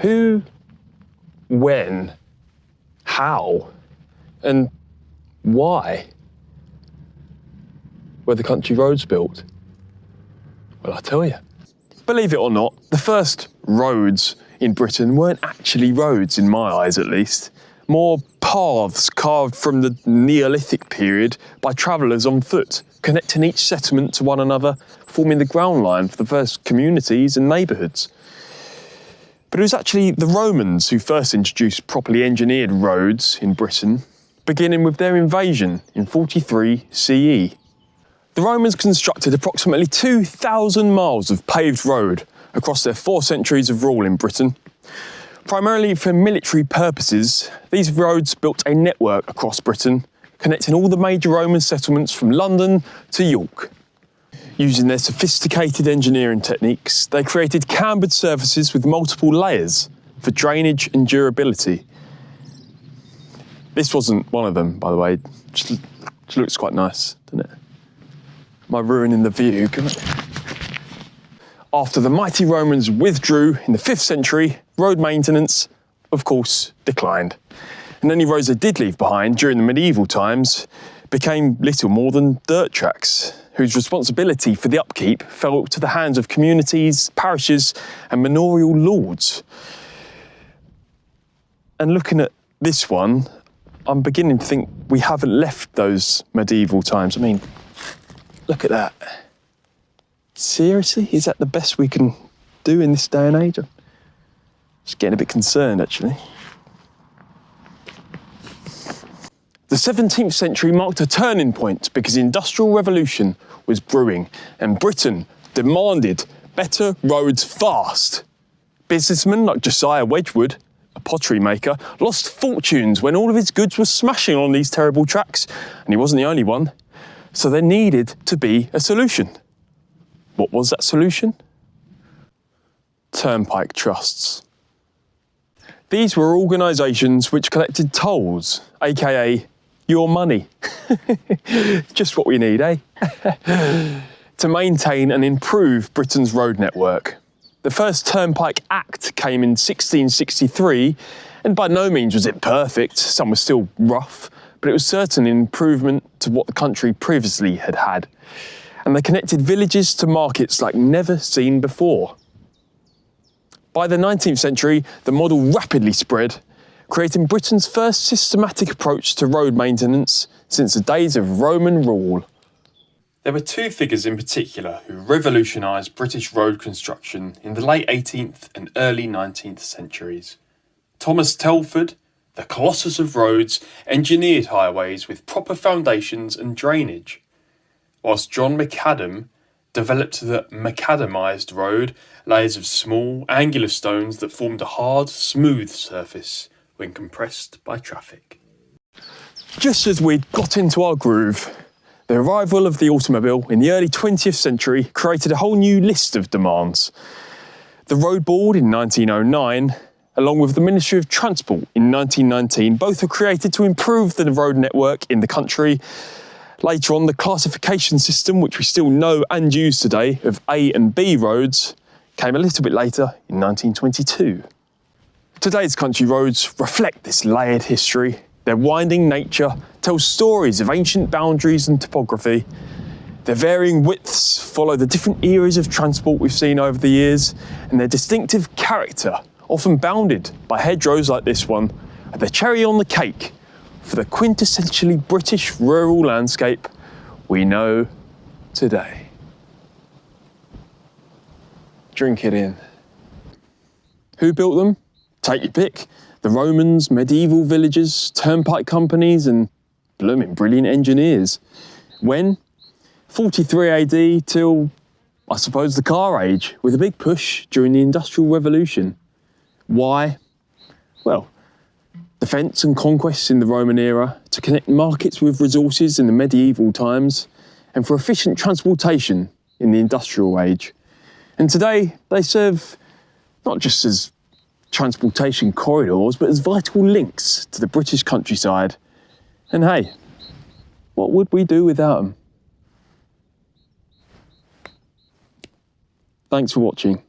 Who, when, how, and why were the country roads built? Well, I'll tell you. Believe it or not, the first roads in Britain weren't actually roads, in my eyes at least. More paths carved from the Neolithic period by travellers on foot, connecting each settlement to one another, forming the ground line for the first communities and neighbourhoods. But it was actually the Romans who first introduced properly engineered roads in Britain, beginning with their invasion in 43 CE. The Romans constructed approximately 2,000 miles of paved road across their 4 centuries of rule in Britain. Primarily for military purposes, these roads built a network across Britain, connecting all the major Roman settlements from London to York. Using their sophisticated engineering techniques, they created cambered surfaces with multiple layers for drainage and durability. This wasn't one of them, by the way. Just looks quite nice, doesn't it? Am I ruining the view? After the mighty Romans withdrew in the 5th century, road maintenance, of course, declined. And any roads they did leave behind during the medieval times became little more than dirt tracks, whose responsibility for the upkeep fell to the hands of communities, parishes, and manorial lords. And looking at this one, I'm beginning to think we haven't left those medieval times. I mean, look at that. Seriously? Is that the best we can do in this day and age? I'm just getting a bit concerned, actually. The 17th century marked a turning point because the Industrial Revolution was brewing and Britain demanded better roads fast. Businessmen like Josiah Wedgwood, a pottery maker, lost fortunes when all of his goods were smashing on these terrible tracks, and he wasn't the only one. So there needed to be a solution. What was that solution? Turnpike trusts. These were organisations which collected tolls, aka your money. Just what we need, eh? To maintain and improve Britain's road network. The first Turnpike Act came in 1663, and by no means was it perfect. Some were still rough, but it was certainly an improvement to what the country previously had had. And they connected villages to markets like never seen before. By the 19th century, the model rapidly spread, creating Britain's first systematic approach to road maintenance since the days of Roman rule. There were 2 figures in particular who revolutionised British road construction in the late 18th and early 19th centuries. Thomas Telford, the Colossus of roads, engineered highways with proper foundations and drainage, whilst John Macadam developed the macadamised road, layers of small, angular stones that formed a hard, smooth surface when compressed by traffic. Just as we'd got into our groove, the arrival of the automobile in the early 20th century created a whole new list of demands. The Road Board in 1909, along with the Ministry of Transport in 1919, both were created to improve the road network in the country. Later on, the classification system, which we still know and use today, of A and B roads, came a little bit later in 1922. Today's country roads reflect this layered history. Their winding nature tells stories of ancient boundaries and topography. Their varying widths follow the different eras of transport we've seen over the years, and their distinctive character, often bounded by hedgerows like this one, are the cherry on the cake for the quintessentially British rural landscape we know today. Drink it in. Who built them? Take your pick. The Romans, medieval villagers, turnpike companies, and blooming brilliant engineers. When? 43 AD till, I suppose, the car age, with a big push during the Industrial Revolution. Why? Well, defence and conquests in the Roman era, to connect markets with resources in the medieval times, and for efficient transportation in the industrial age. And today, they serve not just as transportation corridors, but as vital links to the British countryside. And hey, what would we do without them? Thanks for watching.